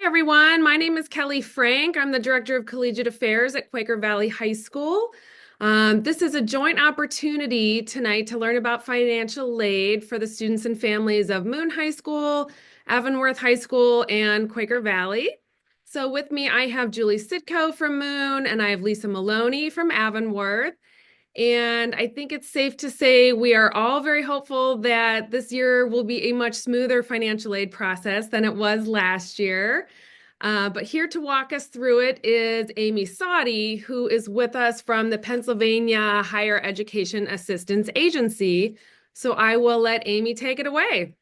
Hey everyone, my name is Kelly Frank. I'm the Director of Collegiate Affairs at Quaker Valley High School. This is a joint opportunity tonight to learn about financial aid for the students and families of Moon High School, Avonworth High School, and Quaker Valley. So with me, I have Julie Sitko from Moon, and I have Lisa Maloney from Avonworth. And I think it's safe to say we are all very hopeful that this year will be a much smoother financial aid process than it was last year. But here to walk us through it is Amy Sawdey, who is with us from the Pennsylvania Higher Education Assistance Agency. So I will let Amy take it away.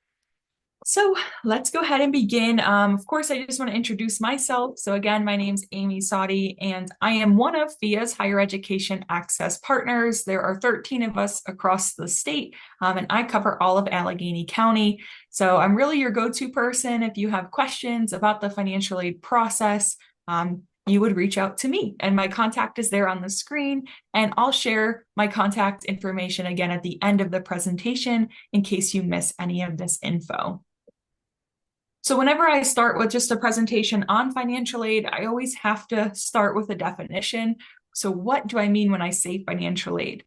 So let's go ahead and begin. Of course, I just want to introduce myself. So again, my name's Amy Sawdey, and I am one of PHEAA's Higher Education Access Partners. There are 13 of us across the state, and I cover all of Allegheny County. So I'm really your go-to person if you have questions about the financial aid process. You would reach out to me, and my contact is there on the screen, and I'll share my contact information again at the end of the presentation in case you miss any of this info. So whenever I start with just a presentation on financial aid, I always have to start with a definition. So what do I mean when I say financial aid?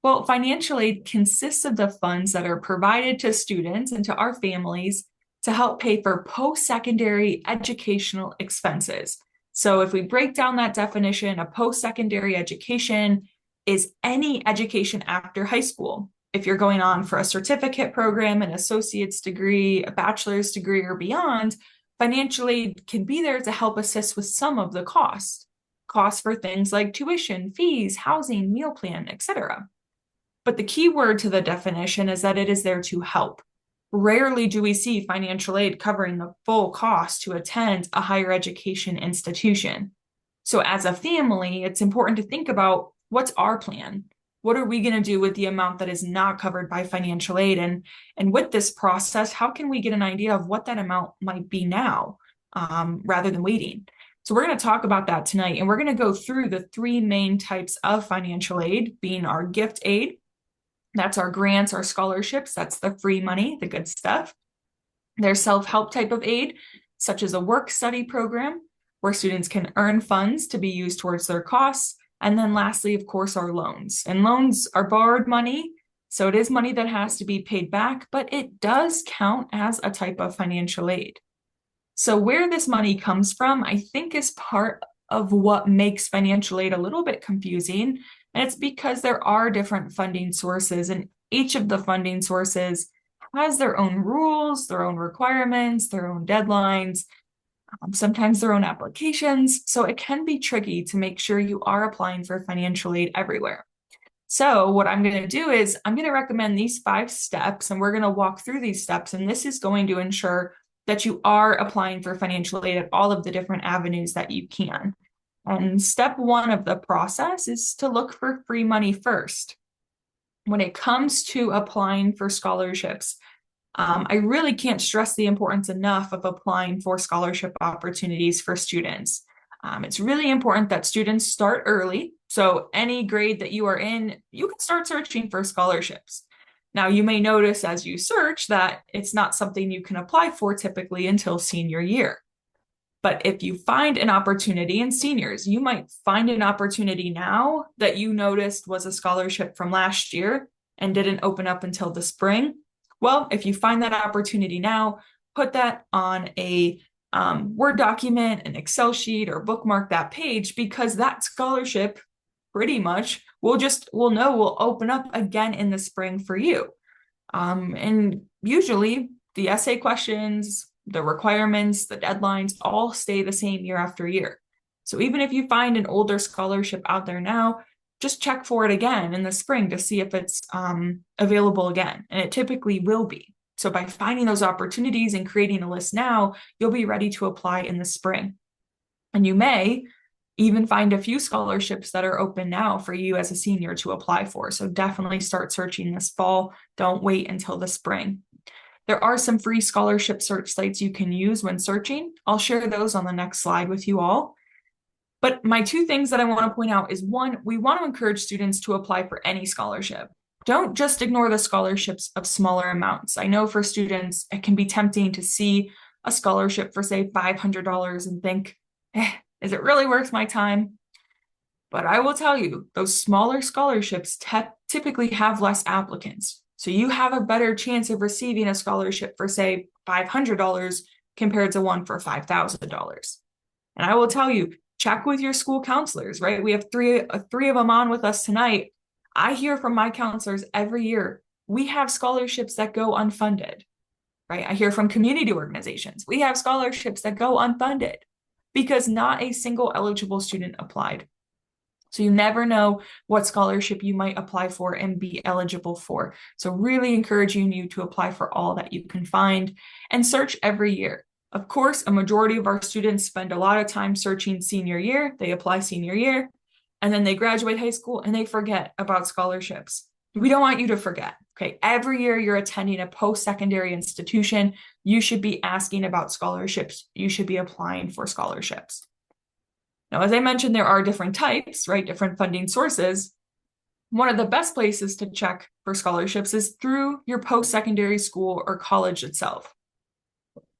Well, financial aid consists of the funds that are provided to students and to our families to help pay for post-secondary educational expenses. So if we break down that definition, a post-secondary education is any education after high school. If you're going on for a certificate program, an associate's degree, a bachelor's degree, or beyond, financial aid can be there to help assist with some of the costs for things like tuition, fees, housing, meal plan, etc. But the key word to the definition is that it is there to help. Rarely do we see financial aid covering the full cost to attend a higher education institution. So as a family, it's important to think about what's our plan? What are we going to do with the amount that is not covered by financial aid? And with this process, how can we get an idea of what that amount might be now rather than waiting? So we're going to talk about that tonight, and we're going to go through the three main types of financial aid, being our gift aid. That's our grants, our scholarships. That's the free money, the good stuff. There's self-help type of aid, such as a work-study program, where students can earn funds to be used towards their costs. And then lastly, of course, our loans. And loans are borrowed money, so it is money that has to be paid back, but it does count as a type of financial aid. So where this money comes from, I think is part of what makes financial aid a little bit confusing. And it's because there are different funding sources, and each of the funding sources has their own rules, their own requirements, their own deadlines, sometimes their own applications. So it can be tricky to make sure you are applying for financial aid everywhere. So what I'm going to do is I'm going to recommend these 5 steps, and we're going to walk through these steps. And this is going to ensure that you are applying for financial aid at all of the different avenues that you can. And step 1 of the process is to look for free money first. When it comes to applying for scholarships, I really can't stress the importance enough of applying for scholarship opportunities for students. It's really important that students start early. So any grade that you are in, you can start searching for scholarships. Now, you may notice as you search that it's not something you can apply for typically until senior year. But if you find an opportunity in seniors, you might find an opportunity now that you noticed was a scholarship from last year and didn't open up until the spring. Well, if you find that opportunity now, put that on a Word document, an Excel sheet, or bookmark that page, because that scholarship pretty much will open up again in the spring for you. And usually the essay questions, the requirements, the deadlines all stay the same year after year. So even if you find an older scholarship out there now, just check for it again in the spring to see if it's available again. And it typically will be. So by finding those opportunities and creating a list now, you'll be ready to apply in the spring. And you may even find a few scholarships that are open now for you as a senior to apply for. So definitely start searching this fall. Don't wait until the spring. There are some free scholarship search sites you can use when searching. I'll share those on the next slide with you all. But my 2 things that I want to point out is 1, we want to encourage students to apply for any scholarship. Don't just ignore the scholarships of smaller amounts. I know for students, it can be tempting to see a scholarship for, say, $500 and think, is it really worth my time? But I will tell you, those smaller scholarships typically have less applicants. So you have a better chance of receiving a scholarship for, say, $500 compared to one for $5,000. And I will tell you, check with your school counselors, right? We have three of them on with us tonight. I hear from my counselors every year, we have scholarships that go unfunded, right? I hear from community organizations, we have scholarships that go unfunded because not a single eligible student applied. So you never know what scholarship you might apply for and be eligible for. So really encouraging you to apply for all that you can find and search every year. Of course, a majority of our students spend a lot of time searching senior year. They apply senior year, and then they graduate high school and they forget about scholarships. We don't want you to forget. Okay, every year you're attending a post-secondary institution, you should be asking about scholarships. You should be applying for scholarships. Now, as I mentioned, there are different types, right? Different funding sources. One of the best places to check for scholarships is through your post-secondary school or college itself.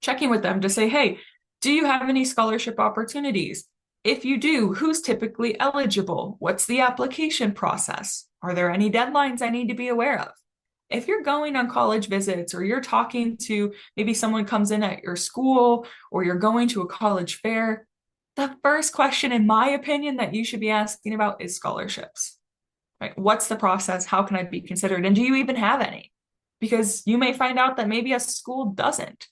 Checking with them to say, hey, do you have any scholarship opportunities? If you do, who's typically eligible? What's the application process? Are there any deadlines I need to be aware of? If you're going on college visits or you're talking to maybe someone comes in at your school or you're going to a college fair, the first question, in my opinion, that you should be asking about is scholarships, right? What's the process? How can I be considered? And do you even have any? Because you may find out that maybe a school doesn't.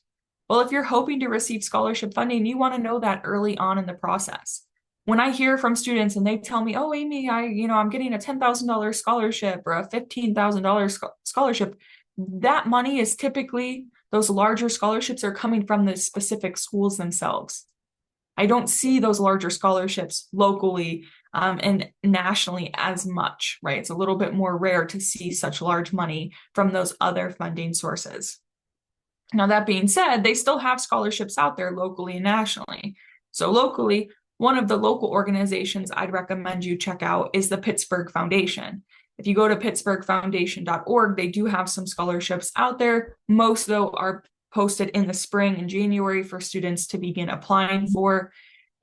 Well, if you're hoping to receive scholarship funding, you want to know that early on in the process. When I hear from students and they tell me, oh, Amy, I'm getting a $10,000 scholarship or a $15,000 scholarship, that money is typically, those larger scholarships are coming from the specific schools themselves. I don't see those larger scholarships locally and nationally as much, right? It's a little bit more rare to see such large money from those other funding sources. Now, that being said, they still have scholarships out there locally and nationally. So locally, one of the local organizations I'd recommend you check out is the Pittsburgh Foundation. If you go to pittsburghfoundation.org, they do have some scholarships out there. Most, though, are posted in the spring and January for students to begin applying for.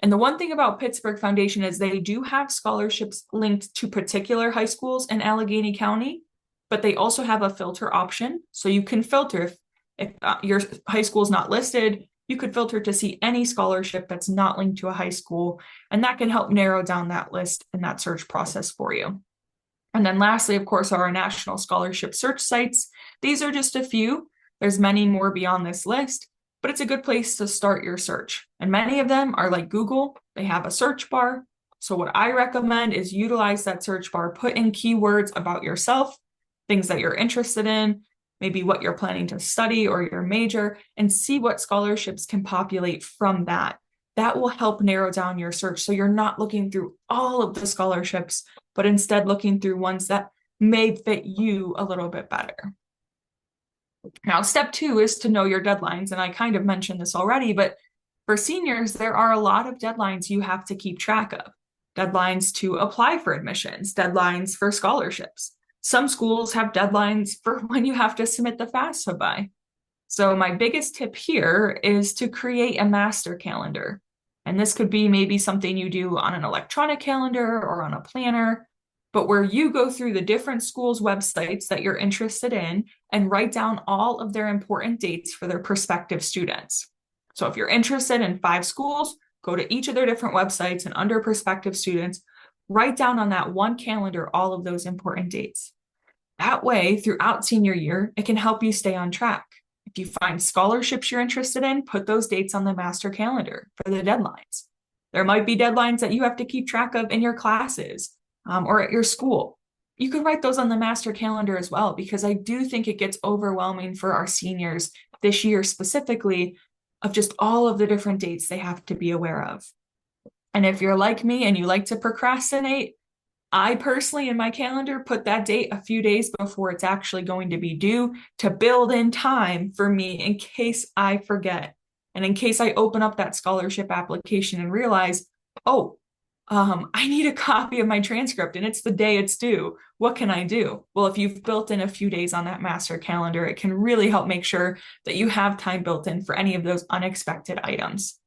And the one thing about Pittsburgh Foundation is they do have scholarships linked to particular high schools in Allegheny County, but they also have a filter option. So you can filter if your high school is not listed, you could filter to see any scholarship that's not linked to a high school, and that can help narrow down that list and that search process for you. And then lastly, of course, are our national scholarship search sites. These are just a few. There's many more beyond this list, but it's a good place to start your search. And many of them are like Google. They have a search bar. So what I recommend is utilize that search bar, put in keywords about yourself, things that you're interested in, maybe what you're planning to study or your major, and see what scholarships can populate from that. That will help narrow down your search. So you're not looking through all of the scholarships, but instead looking through ones that may fit you a little bit better. Now, step 2 is to know your deadlines. And I kind of mentioned this already, but for seniors, there are a lot of deadlines you have to keep track of. Deadlines to apply for admissions, deadlines for scholarships. Some schools have deadlines for when you have to submit the FAFSA by. So my biggest tip here is to create a master calendar. And this could be maybe something you do on an electronic calendar or on a planner, but where you go through the different schools' websites that you're interested in and write down all of their important dates for their prospective students. So if you're interested in 5 schools, go to each of their different websites and under prospective students, write down on that one calendar all of those important dates. That way, throughout senior year, it can help you stay on track. If you find scholarships you're interested in, put those dates on the master calendar for the deadlines. There might be deadlines that you have to keep track of in your classes or at your school. You can write those on the master calendar as well, because I do think it gets overwhelming for our seniors this year specifically of just all of the different dates they have to be aware of. And if you're like me and you like to procrastinate, I personally in my calendar put that date a few days before it's actually going to be due to build in time for me in case I forget. And in case I open up that scholarship application and realize, oh, I need a copy of my transcript and it's the day it's due. What can I do? Well, if you've built in a few days on that master calendar, it can really help make sure that you have time built in for any of those unexpected items.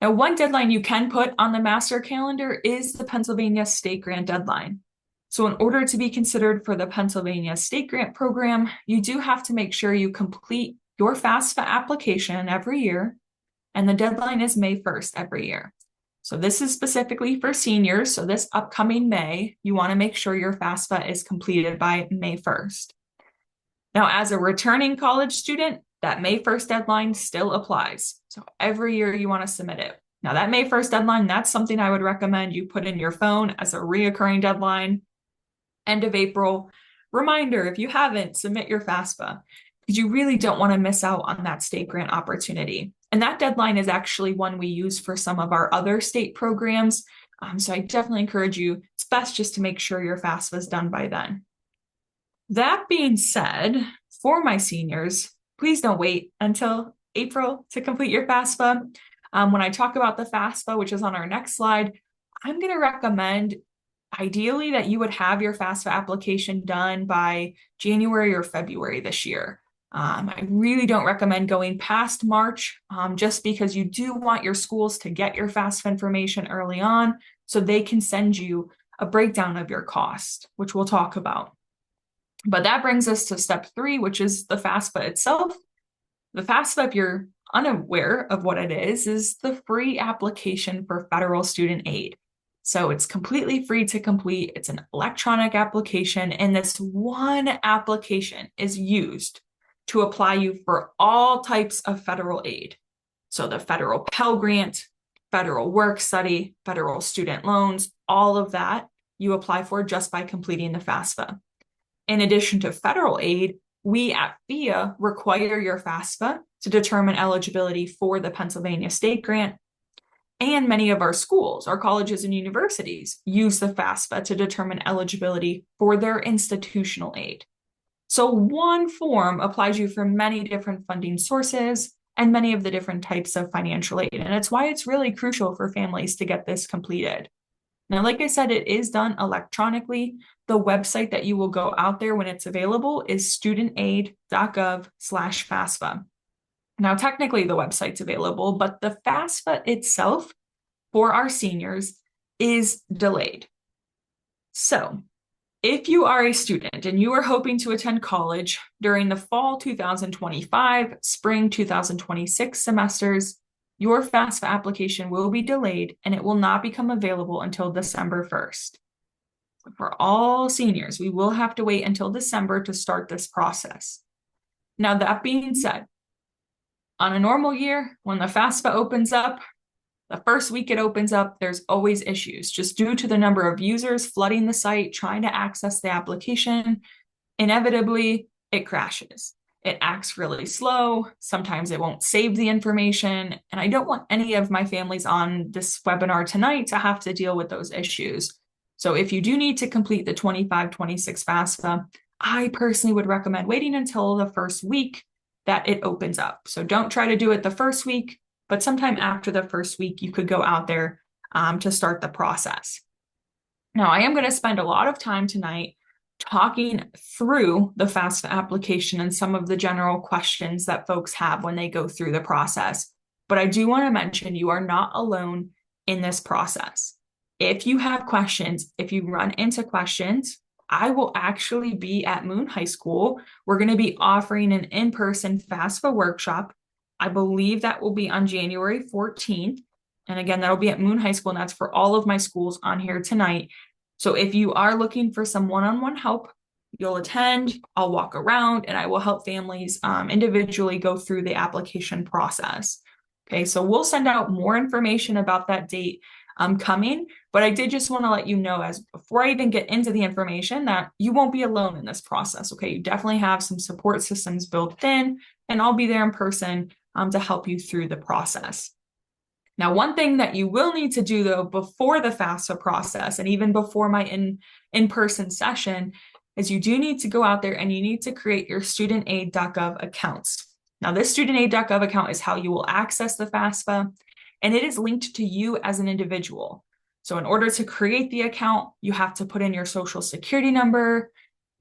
Now, one deadline you can put on the master calendar is the Pennsylvania State Grant deadline. So in order to be considered for the Pennsylvania State Grant program, you do have to make sure you complete your FAFSA application every year, and the deadline is May 1st every year. So this is specifically for seniors. So this upcoming May, you want to make sure your FAFSA is completed by May 1st. Now, as a returning college student, that May 1st deadline still applies. So every year you want to submit it. Now that May 1st deadline, that's something I would recommend you put in your phone as a reoccurring deadline. End of April. Reminder, if you haven't, submit your FAFSA because you really don't want to miss out on that state grant opportunity. And that deadline is actually one we use for some of our other state programs. So I definitely encourage you, it's best just to make sure your FAFSA is done by then. That being said, for my seniors, please don't wait until April to complete your FAFSA. When I talk about the FAFSA, which is on our next slide, I'm going to recommend ideally that you would have your FAFSA application done by January or February this year. I really don't recommend going past March just because you do want your schools to get your FAFSA information early on so they can send you a breakdown of your cost, which we'll talk about. But that brings us to step 3, which is the FAFSA itself. The FAFSA, if you're unaware of what it is the free application for federal student aid. So it's completely free to complete. It's an electronic application, and this one application is used to apply you for all types of federal aid. So the federal Pell Grant, federal work study, federal student loans, all of that you apply for just by completing the FAFSA. In addition to federal aid, we at PHEAA require your FAFSA to determine eligibility for the Pennsylvania State Grant. And many of our schools, our colleges and universities use the FAFSA to determine eligibility for their institutional aid. So one form applies you for many different funding sources and many of the different types of financial aid. And it's why it's really crucial for families to get this completed. Now, like I said, it is done electronically. The website that you will go out there when it's available is studentaid.gov/FAFSA. Now, technically the website's available, but the FAFSA itself for our seniors is delayed. So if you are a student and you are hoping to attend college during the fall 2025, spring 2026 semesters, your FAFSA application will be delayed and it will not become available until December 1st. For all seniors, we will have to wait until December to start this process. Now, that being said, on a normal year, when the FAFSA opens up, the first week it opens up, there's always issues just due to the number of users flooding the site, trying to access the application. Inevitably, it crashes. It acts really slow. Sometimes it won't save the information. And I don't want any of my families on this webinar tonight to have to deal with those issues. So if you do need to complete the 25-26 FAFSA, I personally would recommend waiting until the first week that it opens up. So don't try to do it the first week, but sometime after the first week, you could go out there to start the process. Now, I am going to spend a lot of time tonight talking through the FAFSA application and some of the general questions that folks have when they go through the process. But I do want to mention you are not alone in this process. If you have questions, if you run into questions, I will actually be at Moon High School. We're going to be offering an in-person FAFSA workshop. I believe that will be on January 14th. And again, that'll be at Moon High School, and that's for all of my schools on here tonight. So if you are looking for some one-on-one help, you'll attend, I'll walk around, and I will help families individually go through the application process. Okay, so we'll send out more information about that date coming, but I did just want to let you know, as before I even get into the information, that you won't be alone in this process. Okay, you definitely have some support systems built in, and I'll be there in person to help you through the process. Now, one thing that you will need to do though before the FAFSA process and even before my in-person session is you do need to go out there and you need to create your studentaid.gov accounts. Now, this studentaid.gov account is how you will access the FAFSA, and it is linked to you as an individual. So in order to create the account, you have to put in your social security number,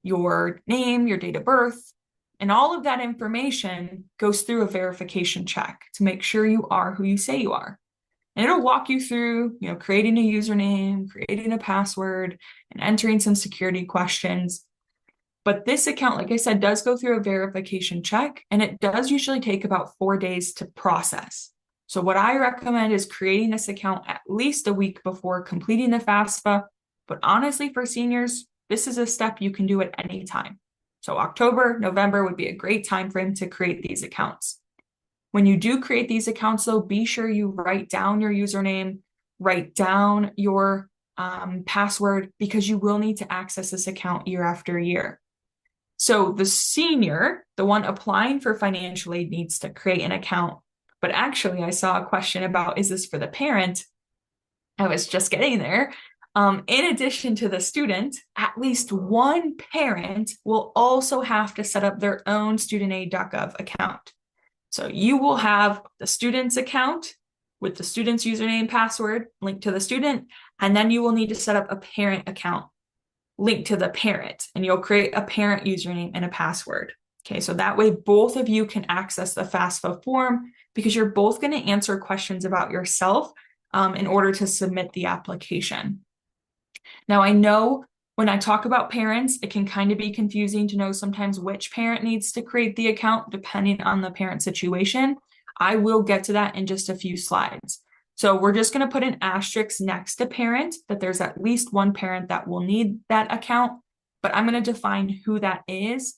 your name, your date of birth, and all of that information goes through a verification check to make sure you are who you say you are. And it'll walk you through, creating a username, creating a password, and entering some security questions. But this account, like I said, does go through a verification check, and it does usually take about 4 days to process. So what I recommend is creating this account at least a week before completing the FAFSA. But honestly, for seniors, this is a step you can do at any time. So October, November would be a great time frame to create these accounts. When you do create these accounts, though, be sure you write down your username, write down your password, because you will need to access this account year after year. So the senior, the one applying for financial aid, needs to create an account. But actually, I saw a question about, is this for the parent? I was just getting there. In addition to the student, at least one parent will also have to set up their own studentaid.gov account. So you will have the student's account with the student's username, password linked to the student, and then you will need to set up a parent account linked to the parent, and you'll create a parent username and a password. Okay, so that way both of you can access the FAFSA form, because you're both going to answer questions about yourself in order to submit the application. Now, I know when I talk about parents, it can kind of be confusing to know sometimes which parent needs to create the account depending on the parent situation. I will get to that in just a few slides. So we're just going to put an asterisk next to parent, that there's at least one parent that will need that account, but I'm going to define who that is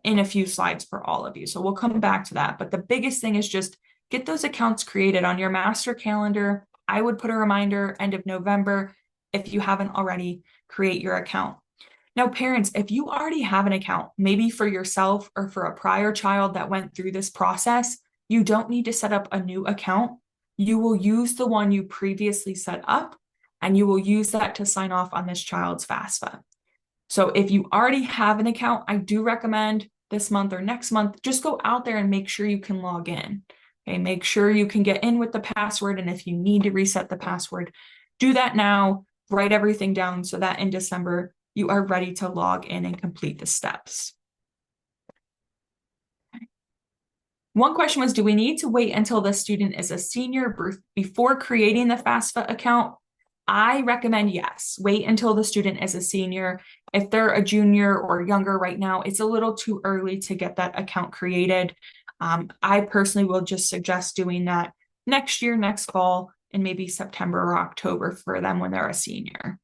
in a few slides for all of you. So we'll come back to that. But the biggest thing is just get those accounts created on your master calendar. I would put a reminder end of November. If you haven't already, create your account. Now, parents, if you already have an account, maybe for yourself or for a prior child that went through this process, you don't need to set up a new account. You will use the one you previously set up, and you will use that to sign off on this child's FAFSA. So if you already have an account, I do recommend this month or next month, just go out there and make sure you can log in. Okay, make sure you can get in with the password, and if you need to reset the password, do that now. Write everything down so that in December, you are ready to log in and complete the steps. Okay. One question was, do we need to wait until the student is a senior before creating the FAFSA account? I recommend yes, wait until the student is a senior. If they're a junior or younger right now, it's a little too early to get that account created. I personally will just suggest doing that next year, next fall, and maybe September or October for them when they're a senior.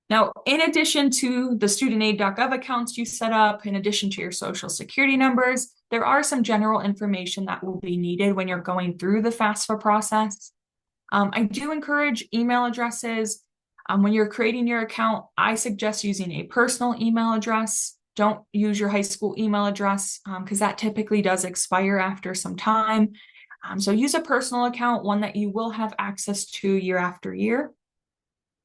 Now, in addition to the studentaid.gov accounts you set up, in addition to your social security numbers, there are some general information that will be needed when you're going through the FAFSA process. I do encourage email addresses. When you're creating your account, I suggest using a personal email address. Don't use your high school email address because that typically does expire after some time. So use a personal account, one that you will have access to year after year.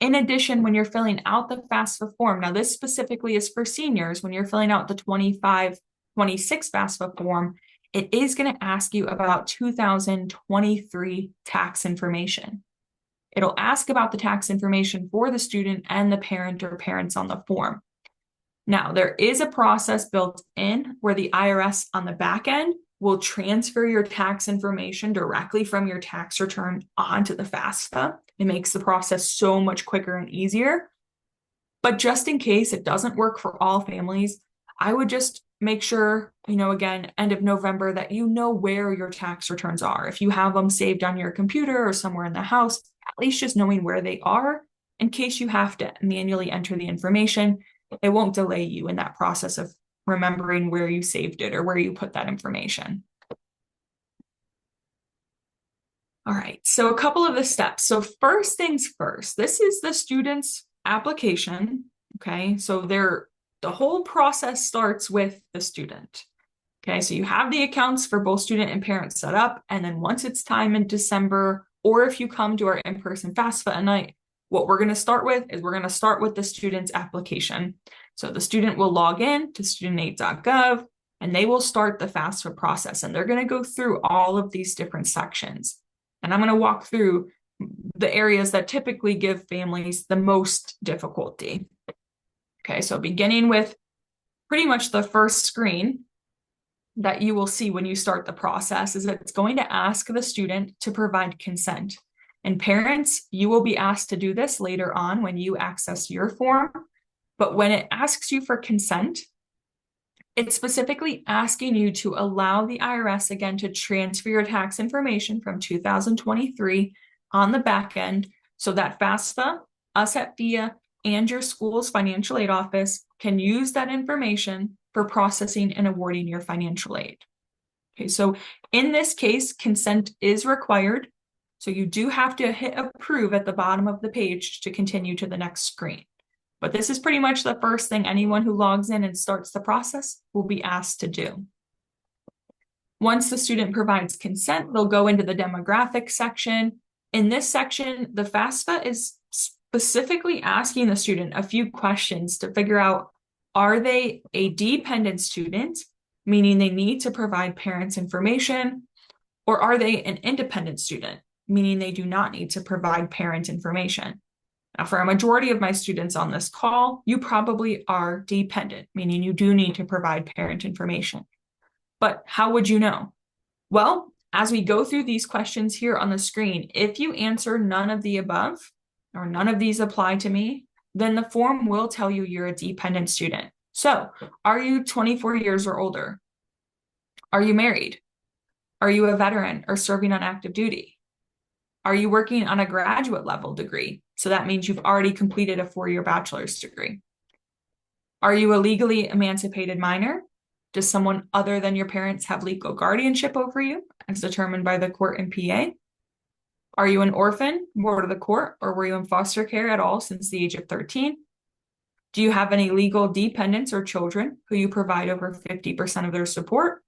In addition, when you're filling out the FAFSA form, now this specifically is for seniors, when you're filling out the 25-26 FAFSA form, it is going to ask you about 2023 tax information. It'll ask about the tax information for the student and the parent or parents on the form. Now, there is a process built in where the IRS on the back end will transfer your tax information directly from your tax return onto the FAFSA. It makes the process so much quicker and easier. But just in case it doesn't work for all families, I would just make sure, again, end of November, that you know where your tax returns are. If you have them saved on your computer or somewhere in the house, at least just knowing where they are in case you have to manually enter the information, it won't delay you in that process of remembering where you saved it or where you put that information. All right, so a couple of the steps. So first things first, this is the student's application, okay? So the whole process starts with the student, okay? So you have the accounts for both student and parent set up, and then once it's time in December, or if you come to our in-person FAFSA night, what we're gonna start with is we're gonna start with the student's application. So the student will log in to studentaid.gov, and they will start the FAFSA process, and they're gonna go through all of these different sections. And I'm going to walk through the areas that typically give families the most difficulty. Okay, so beginning with pretty much the first screen that you will see when you start the process is that it's going to ask the student to provide consent. And parents, you will be asked to do this later on when you access your form. But when it asks you for consent, it's specifically asking you to allow the IRS again to transfer your tax information from 2023 on the back end so that FAFSA, us at PHEAA, and your school's financial aid office can use that information for processing and awarding your financial aid. Okay, so in this case, consent is required. So you do have to hit approve at the bottom of the page to continue to the next screen. But this is pretty much the first thing anyone who logs in and starts the process will be asked to do. Once the student provides consent, they'll go into the demographics section. In this section, the FAFSA is specifically asking the student a few questions to figure out, are they a dependent student, meaning they need to provide parents' information, or are they an independent student, meaning they do not need to provide parent information? Now, for a majority of my students on this call, you probably are dependent, meaning you do need to provide parent information. But how would you know? Well, as we go through these questions here on the screen, if you answer none of the above, or none of these apply to me, then the form will tell you you're a dependent student. So, are you 24 years or older? Are you married? Are you a veteran or serving on active duty? Are you working on a graduate level degree? So that means you've already completed a 4-year bachelor's degree. Are you a legally emancipated minor? Does someone other than your parents have legal guardianship over you, as determined by the court in PA? Are you an orphan, ward of the court, or were you in foster care at all since the age of 13? Do you have any legal dependents or children who you provide over 50% of their support?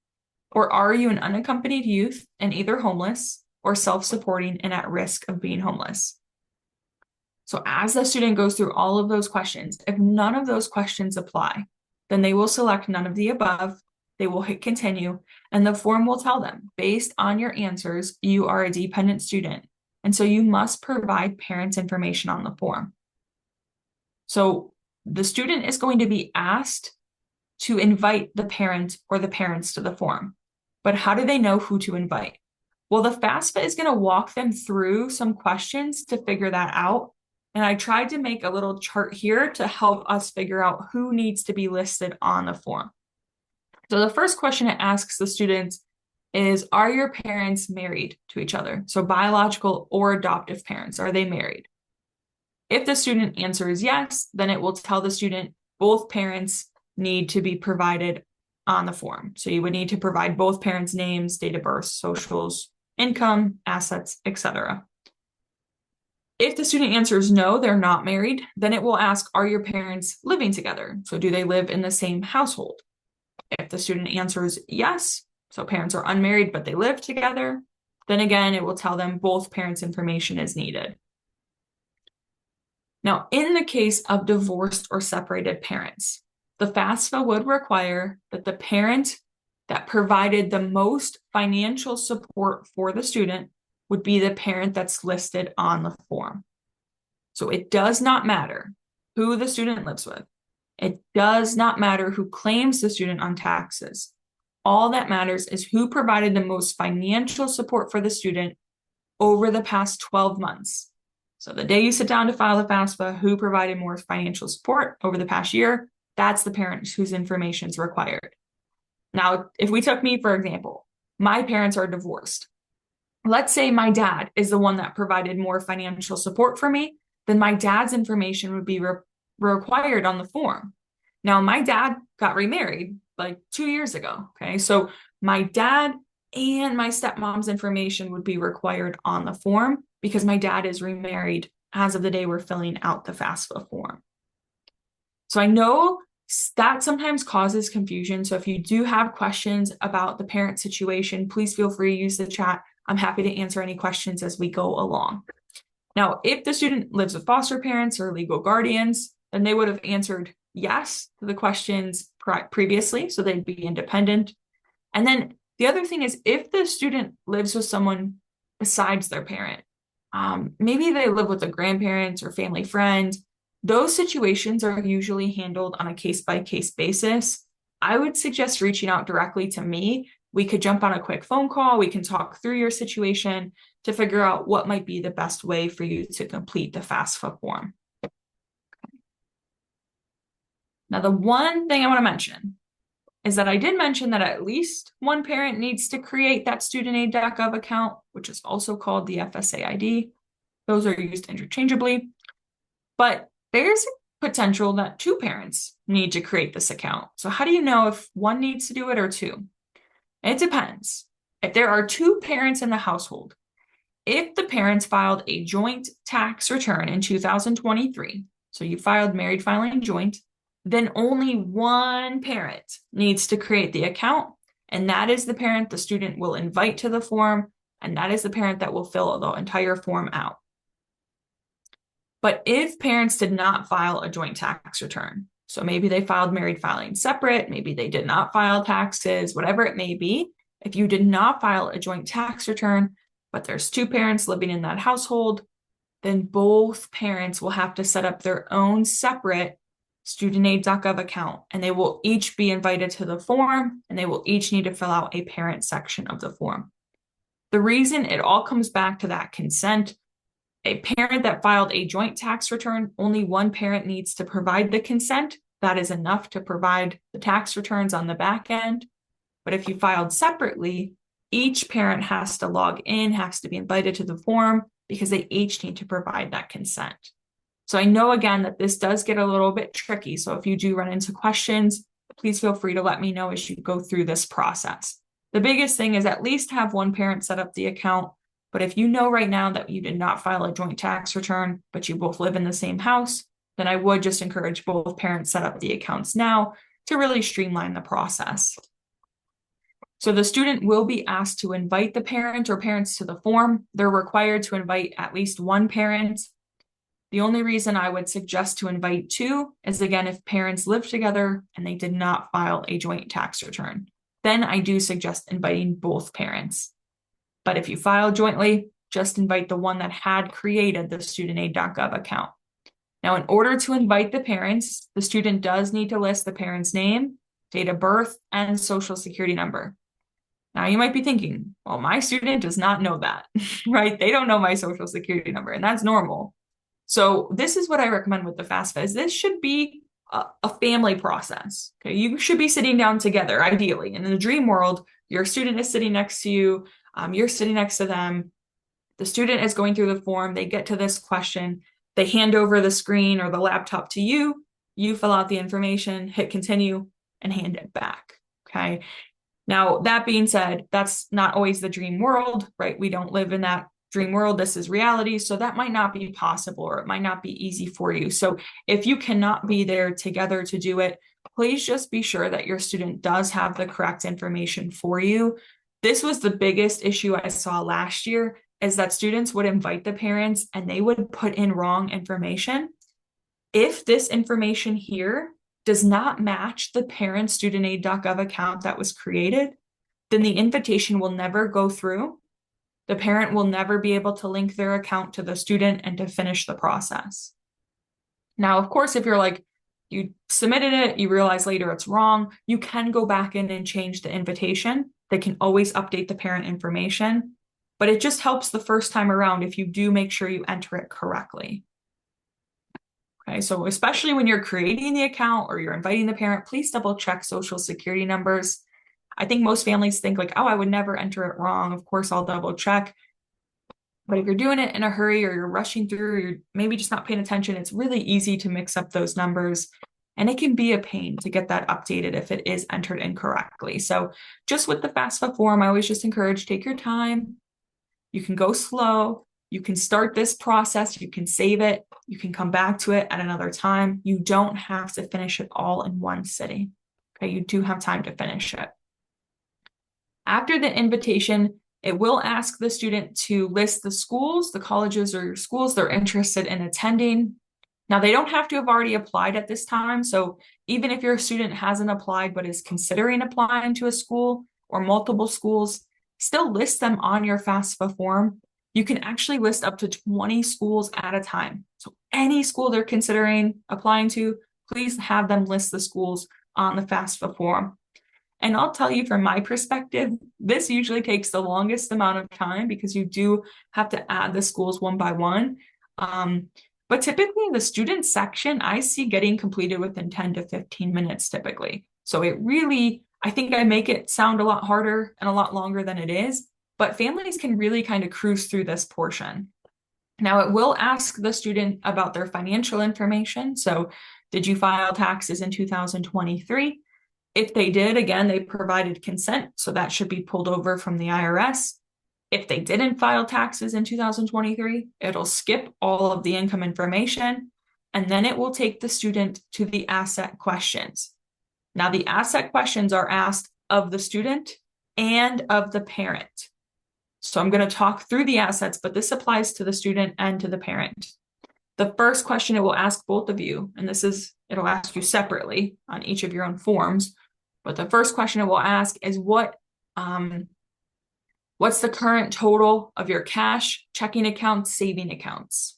Or are you an unaccompanied youth and either homeless or self-supporting and at risk of being homeless? So as the student goes through all of those questions, if none of those questions apply, then they will select none of the above, they will hit continue, and the form will tell them, based on your answers, you are a dependent student, and so you must provide parents' information on the form. So the student is going to be asked to invite the parent or the parents to the form. But how do they know who to invite? Well, the FAFSA is going to walk them through some questions to figure that out. And I tried to make a little chart here to help us figure out who needs to be listed on the form. So the first question it asks the students is, are your parents married to each other? So biological or adoptive parents, are they married? If the student answers yes, then it will tell the student both parents need to be provided on the form. So you would need to provide both parents' names, date of birth, socials, income, assets, etc. If the student answers no, they're not married, then it will ask, are your parents living together? So do they live in the same household? If the student answers yes, so parents are unmarried, but they live together, then again, it will tell them both parents' information is needed. Now, in the case of divorced or separated parents, the FAFSA would require that the parent that provided the most financial support for the student would be the parent that's listed on the form. So it does not matter who the student lives with. It does not matter who claims the student on taxes. All that matters is who provided the most financial support for the student over the past 12 months. So the day you sit down to file the FAFSA, who provided more financial support over the past year, that's the parent whose information is required. Now, if we took me, for example, my parents are divorced. Let's say my dad is the one that provided more financial support for me, then my dad's information would be required on the form. Now, my dad got remarried like 2 years ago, okay? So my dad and my stepmom's information would be required on the form because my dad is remarried as of the day we're filling out the FAFSA form. So I know that sometimes causes confusion. So if you do have questions about the parent situation, please feel free to use the chat. I'm happy to answer any questions as we go along. Now, if the student lives with foster parents or legal guardians, then they would have answered yes to the questions previously, so they'd be independent. And then the other thing is, if the student lives with someone besides their parent. Maybe they live with a grandparent or family friend. Those situations are usually handled on a case-by-case basis. I would suggest reaching out directly to me. We could jump on a quick phone call. We can talk through your situation to figure out what might be the best way for you to complete the FAFSA form. Now, the one thing I want to mention is that I did mention that at least one parent needs to create that studentaid.gov account, which is also called the FSA ID. Those are used interchangeably, but there's a potential that two parents need to create this account. So how do you know if one needs to do it or two? It depends. If there are two parents in the household, if the parents filed a joint tax return in 2023, so you filed married filing joint, then only one parent needs to create the account, and that is the parent the student will invite to the form, and that is the parent that will fill the entire form out. But if parents did not file a joint tax return, so maybe they filed married filing separate, maybe they did not file taxes, whatever it may be, if you did not file a joint tax return, but there's two parents living in that household, then both parents will have to set up their own separate studentaid.gov account, and they will each be invited to the form, and they will each need to fill out a parent section of the form. The reason it all comes back to that consent. A parent that filed a joint tax return, only one parent needs to provide the consent. That is enough to provide the tax returns on the back end. But if you filed separately, each parent has to log in, has to be invited to the form because they each need to provide that consent. So I know, again, that this does get a little bit tricky. So if you do run into questions, please feel free to let me know as you go through this process. The biggest thing is at least have one parent set up the account. But if you know right now that you did not file a joint tax return, but you both live in the same house, then I would just encourage both parents set up the accounts now to really streamline the process. So the student will be asked to invite the parent or parents to the form. They're required to invite at least one parent. The only reason I would suggest to invite two is, again, if parents live together and they did not file a joint tax return. Then I do suggest inviting both parents. But if you file jointly, just invite the one that had created the studentaid.gov account. Now, in order to invite the parents, the student does need to list the parent's name, date of birth, and social security number. Now, you might be thinking, well, my student does not know that, right? They don't know my social security number, and that's normal. So this is what I recommend with the FAFSA is this should be a family process. Okay, you should be sitting down together, ideally. And in the dream world, your student is sitting next to you, you're sitting next to them. The student is going through the form. They get to this question. They hand over the screen or the laptop to you. You fill out the information, hit continue, and hand it back. Okay. Now, that being said, that's not always the dream world, right? We don't live in that dream world. This is reality. So that might not be possible, or it might not be easy for you. So if you cannot be there together to do it, please just be sure that your student does have the correct information for you. This was the biggest issue I saw last year, is that students would invite the parents and they would put in wrong information. If this information here does not match the parent studentaid.gov account that was created, then the invitation will never go through. The parent will never be able to link their account to the student and to finish the process. Now, of course, if you're like, you submitted it, you realize later it's wrong, you can go back in and change the invitation. They can always update the parent information, but it just helps the first time around if you do make sure you enter it correctly. Okay, so especially when you're creating the account or you're inviting the parent, please double check social security numbers. I think most families think like, oh, I would never enter it wrong. Of course, I'll double check. But if you're doing it in a hurry or you're rushing through, or you're maybe just not paying attention, it's really easy to mix up those numbers. And it can be a pain to get that updated if it is entered incorrectly. So just with the FAFSA form, I always just encourage, take your time. You can go slow. You can start this process. You can save it. You can come back to it at another time. You don't have to finish it all in one sitting. Okay, you do have time to finish it. After the invitation, it will ask the student to list the schools, the colleges or schools they're interested in attending. Now, they don't have to have already applied at this time. So even if your student hasn't applied but is considering applying to a school or multiple schools, still list them on your FAFSA form you can actually list up to 20 schools at a time. So any school they're considering applying to, please have them list the schools on the FAFSA form. And I'll tell you from my perspective, this usually takes the longest amount of time because you do have to add the schools one by one. But typically the student section I see getting completed within 10 to 15 minutes typically. So it really, I think I make it sound a lot harder and a lot longer than it is, but families can really kind of cruise through this portion. Now it will ask the student about their financial information. So did you file taxes in 2023? If they did, again, they provided consent, so that should be pulled over from the IRS. If they didn't file taxes in 2023, it'll skip all of the income information, and then it will take the student to the asset questions. Now, the asset questions are asked of the student and of the parent. So I'm going to talk through the assets, but this applies to the student and to the parent. The first question it will ask both of you, and it'll ask you separately on each of your own forms, but the first question it will ask is what's the current total of your cash, checking accounts, saving accounts?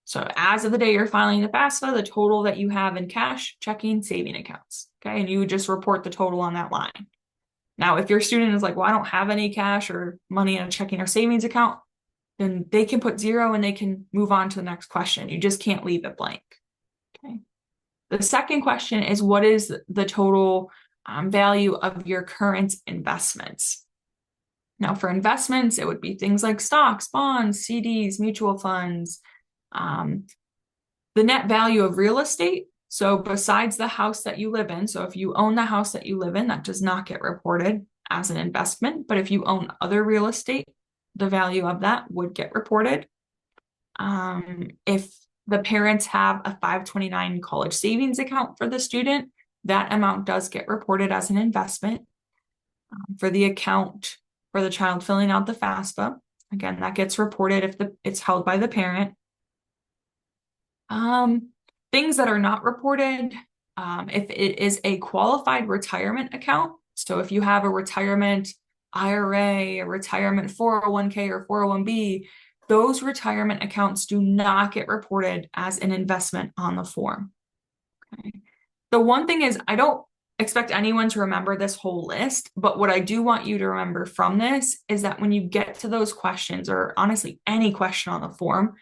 So as of the day you're filing the FAFSA, the total that you have in cash, checking, saving accounts, okay? And you would just report the total on that line. Now, if your student is like, well, I don't have any cash or money in a checking or savings account, then they can put 0 and they can move on to the next question. You just can't leave it blank, okay? The second question is, what is the total value of your current investments? Now, for investments, it would be things like stocks, bonds, CDs, mutual funds, the net value of real estate. So besides the house that you live in, so if you own the house that you live in, that does not get reported as an investment. But if you own other real estate, the value of that would get reported. If the parents have a 529 college savings account for the student, that amount does get reported as an investment. For the account for the child filling out the FAFSA, again, that gets reported if it's held by the parent. Things that are not reported, if it is a qualified retirement account, so if you have a retirement IRA, a retirement 401k or 401b, those retirement accounts do not get reported as an investment on the form. Okay. The one thing is, I don't expect anyone to remember this whole list, but what I do want you to remember from this is that when you get to those questions, or honestly any question on the form,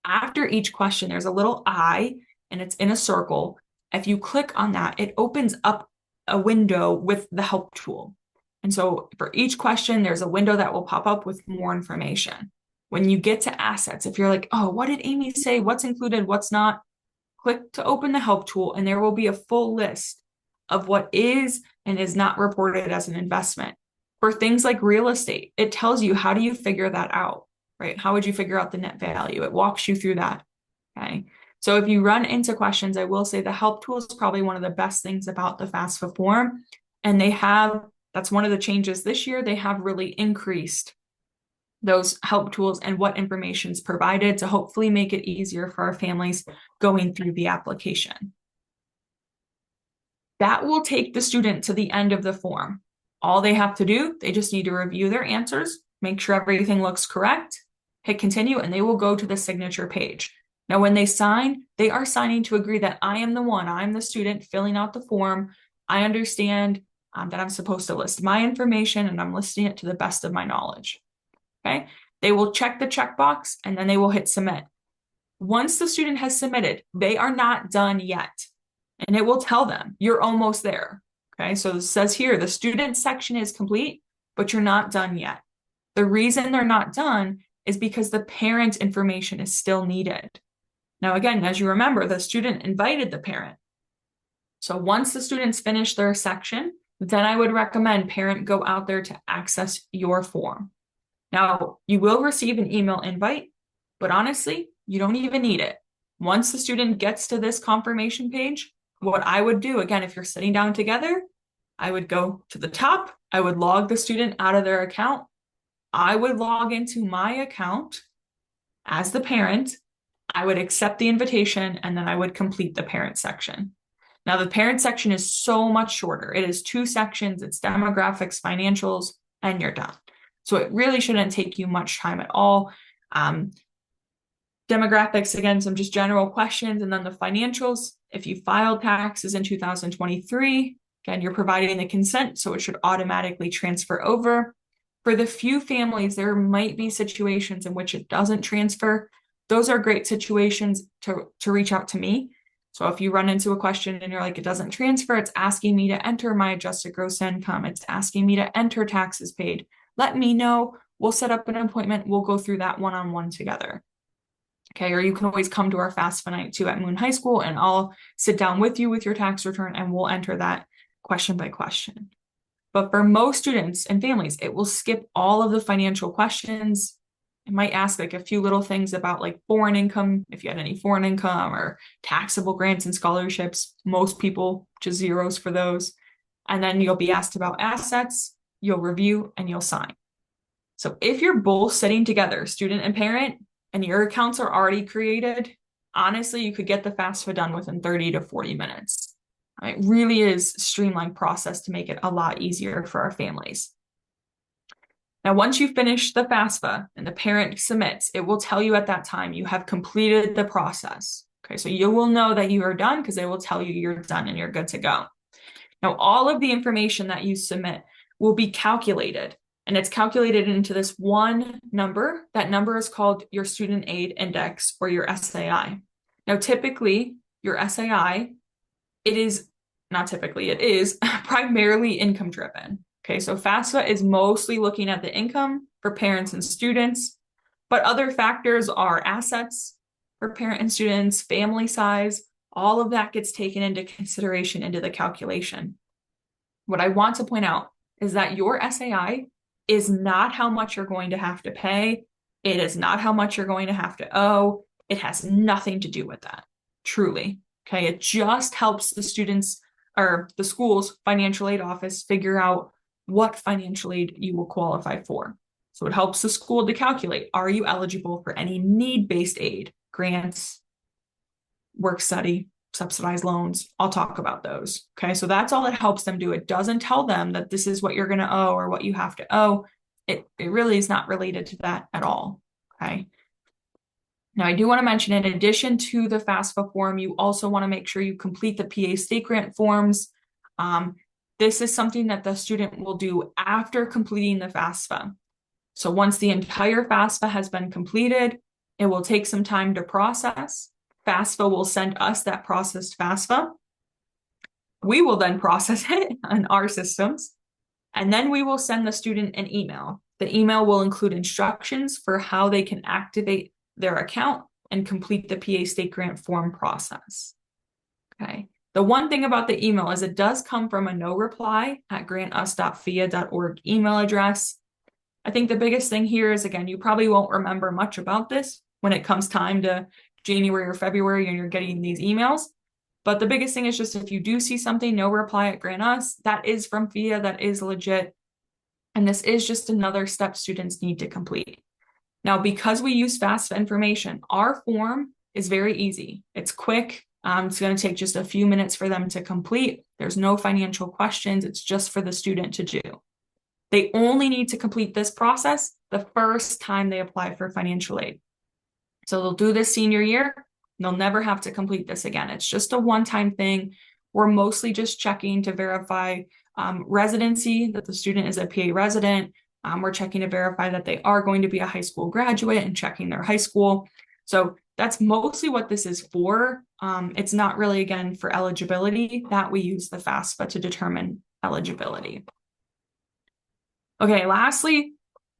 after each question, there's a little I and it's in a circle. If you click on that, it opens up a window with the help tool. And so for each question, there's a window that will pop up with more information. When you get to assets, if you're like, oh, what did Amy say? What's included? What's not? Click to open the help tool, and there will be a full list of what is and is not reported as an investment. For things like real estate, it tells you, how do you figure that out, right? How would you figure out the net value? It walks you through that, okay? So if you run into questions, I will say the help tool is probably one of the best things about the FAFSA form. And that's one of the changes this year. They have really increased those help tools and what information is provided to hopefully make it easier for our families going through the application. That will take the student to the end of the form. All they have to do, they just need to review their answers, make sure everything looks correct, hit continue, and they will go to the signature page. Now, when they sign, they are signing to agree that I am the one, I'm the student filling out the form. I understand that I'm supposed to list my information and I'm listing it to the best of my knowledge. Okay, they will check the checkbox and then they will hit submit. Once the student has submitted, they are not done yet. And it will tell them you're almost there. Okay, so it says here, the student section is complete, but you're not done yet. The reason they're not done is because the parent information is still needed. Now, again, as you remember, the student invited the parent. So once the students finish their section, then I would recommend parent go out there to access your form. Now, you will receive an email invite, but honestly, you don't even need it. Once the student gets to this confirmation page, what I would do, again, if you're sitting down together, I would go to the top, I would log the student out of their account, I would log into my account as the parent, I would accept the invitation, and then I would complete the parent section. Now, the parent section is so much shorter. It is 2 sections, it's demographics, financials, and you're done. So it really shouldn't take you much time at all. Demographics, again, some just general questions, and then the financials. If you filed taxes in 2023, again, you're providing the consent, so it should automatically transfer over. For the few families, there might be situations in which it doesn't transfer. Those are great situations to reach out to me. So if you run into a question and you're like, it doesn't transfer, it's asking me to enter my adjusted gross income, it's asking me to enter taxes paid, let me know. We'll set up an appointment. We'll go through that one-on-one together. Okay, or you can always come to our FAFSA night too at Moon High School, and I'll sit down with you with your tax return and we'll enter that question by question. But for most students and families, it will skip all of the financial questions. It might ask like a few little things about like foreign income, if you had any foreign income, or taxable grants and scholarships. Most people just zeros for those. And then you'll be asked about assets, you'll review, and you'll sign. So if you're both sitting together, student and parent, and your accounts are already created, honestly, you could get the FAFSA done within 30 to 40 minutes. It really is a streamlined process to make it a lot easier for our families. Now, once you finish the FAFSA and the parent submits, it will tell you at that time you have completed the process. Okay, so you will know that you are done because they will tell you you're done and you're good to go. Now, all of the information that you submit will be calculated, and it's calculated into this one number. That number is called your Student Aid Index, or your SAI. Now, typically, your SAI, it is primarily income driven. Okay, so FAFSA is mostly looking at the income for parents and students, but other factors are assets for parent and students, family size, all of that gets taken into consideration into the calculation. What I want to point out is that your SAI is not how much you're going to have to pay. It is not how much you're going to have to owe. It has nothing to do with that, truly. Okay, it just helps the students or the school's financial aid office figure out what financial aid you will qualify for. So it helps the school to calculate, are you eligible for any need-based aid, grants, work study, subsidized loans? I'll talk about those. Okay, so that's all it helps them do. It doesn't tell them that this is what you're going to owe or what you have to owe. It really is not related to that at all. Okay. Now, I do want to mention, in addition to the FAFSA form, you also want to make sure you complete the PA state grant forms. This is something that the student will do after completing the FAFSA. So once the entire FAFSA has been completed, it will take some time to process. FAFSA will send us that processed FAFSA. We will then process it on our systems, and then we will send the student an email. The email will include instructions for how they can activate their account and complete the PA state grant form process. Okay. The one thing about the email is it does come from a no reply at grantus.pheaa.org email address. I think the biggest thing here is, again, you probably won't remember much about this when it comes time to January or February and you're getting these emails. But the biggest thing is just, if you do see something, no reply at Grantus, that is from PHEAA, that is legit. And this is just another step students need to complete. Now, because we use FAFSA information, our form is very easy. It's quick. It's going to take just a few minutes for them to complete. There's no financial questions. It's just for the student to do. They only need to complete this process the first time they apply for financial aid. So they'll do this senior year. They'll never have to complete this again. It's just a one-time thing. We're mostly just checking to verify residency, that the student is a PA resident. We're checking to verify that they are going to be a high school graduate and checking their high school. So that's mostly what this is for. It's not really, again, for eligibility. That we use the FAFSA to determine eligibility. Okay, lastly,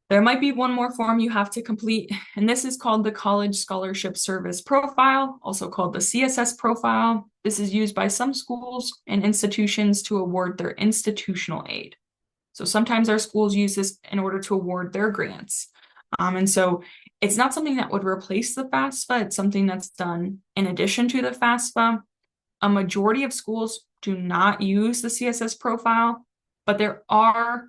there might be one more form you have to complete, and this is called the College Scholarship Service Profile, also called the CSS Profile. This is used by some schools and institutions to award their institutional aid. So sometimes our schools use this in order to award their grants. And so it's not something that would replace the FAFSA. It's something that's done in addition to the FAFSA. A majority of schools do not use the CSS profile, but there are,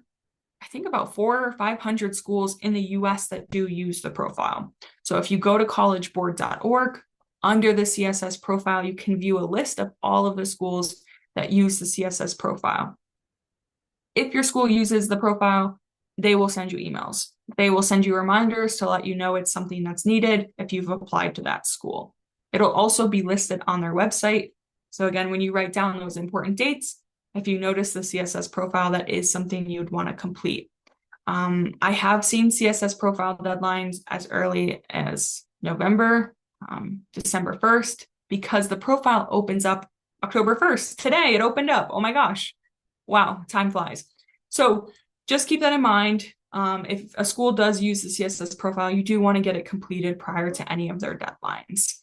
I think, about 400 or 500 schools in the US that do use the profile. So if you go to collegeboard.org, under the CSS profile, you can view a list of all of the schools that use the CSS profile. If your school uses the profile, they will send you emails. They will send you reminders to let you know it's something that's needed if you've applied to that school. It'll also be listed on their website. So again, when you write down those important dates, if you notice the CSS profile, that is something you'd want to complete. I have seen CSS profile deadlines as early as November, December 1st, because the profile opens up October 1st. Today it opened up. Oh my gosh. Wow, time flies. So just keep that in mind. If a school does use the CSS profile, you do want to get it completed prior to any of their deadlines.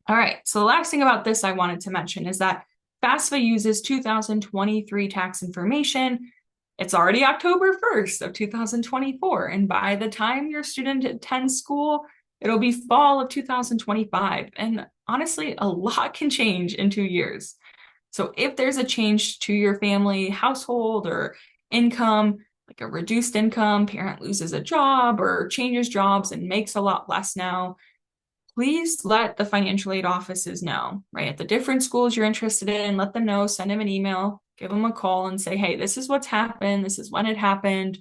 All right, so the last thing about this I wanted to mention is that FAFSA uses 2023 tax information. It's already October 1st of 2024, and by the time your student attends school, it'll be fall of 2025. And honestly, a lot can change in 2 years. So if there's a change to your family household or income, like a reduced income, parent loses a job or changes jobs and makes a lot less now, please let the financial aid offices know, right? At the different schools you're interested in, let them know, send them an email, give them a call and say, hey, this is what's happened. This is when it happened.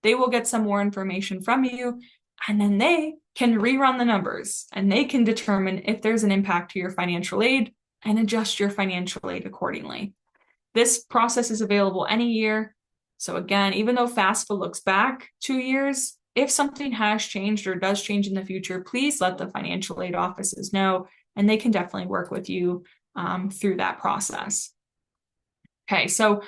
They will get some more information from you, and then they can rerun the numbers and they can determine if there's an impact to your financial aid and adjust your financial aid accordingly. This process is available any year. So again, even though FAFSA looks back 2 years, if something has changed or does change in the future, please let the financial aid offices know, and they can definitely work with you through that process. Okay, so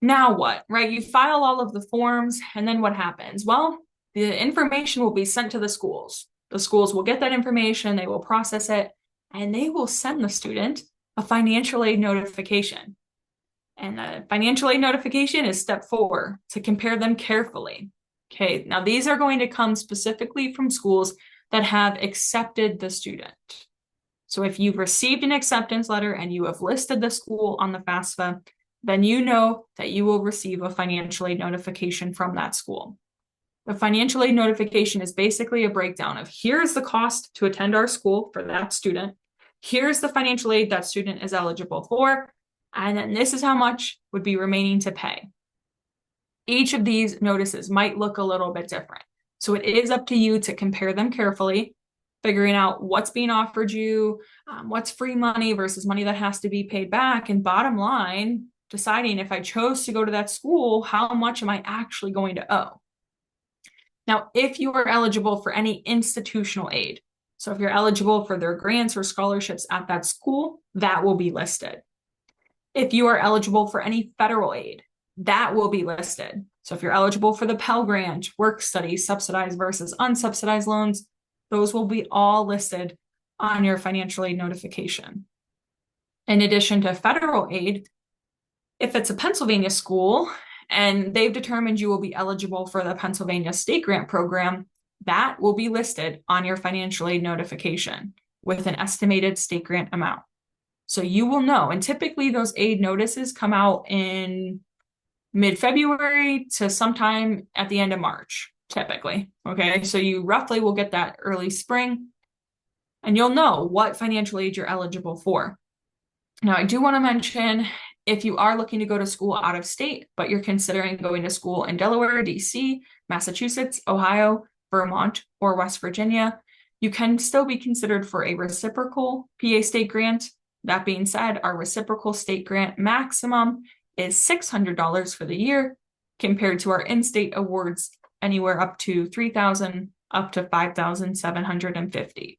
now what, right? You file all of the forms, and then what happens? Well, the information will be sent to the schools. The schools will get that information, they will process it, and they will send the student a financial aid notification. And the financial aid notification is step 4, to compare them carefully. Okay, now these are going to come specifically from schools that have accepted the student. So if you've received an acceptance letter and you have listed the school on the FAFSA, then you know that you will receive a financial aid notification from that school. The financial aid notification is basically a breakdown of here's the cost to attend our school for that student, here's the financial aid that student is eligible for, and then this is how much would be remaining to pay. Each of these notices might look a little bit different. So it is up to you to compare them carefully, figuring out what's being offered you, what's free money versus money that has to be paid back, and bottom line, deciding if I chose to go to that school, how much am I actually going to owe? Now, if you are eligible for any institutional aid, so if you're eligible for their grants or scholarships at that school, that will be listed. If you are eligible for any federal aid, that will be listed. So if you're eligible for the Pell Grant, work study, subsidized versus unsubsidized loans, those will be all listed on your financial aid notification. In addition to federal aid, if it's a Pennsylvania school and they've determined you will be eligible for the Pennsylvania State Grant Program, that will be listed on your financial aid notification with an estimated state grant amount. So you will know, and typically those aid notices come out in mid-February to sometime at the end of March, typically. Okay, so you roughly will get that early spring, and you'll know what financial aid you're eligible for. Now, I do want to mention, if you are looking to go to school out of state, but you're considering going to school in Delaware, DC, Massachusetts, Ohio, Vermont, or West Virginia, you can still be considered for a reciprocal PA state grant. That being said, our reciprocal state grant maximum is $600 for the year, compared to our in-state awards anywhere up to $3,000 up to $5,750.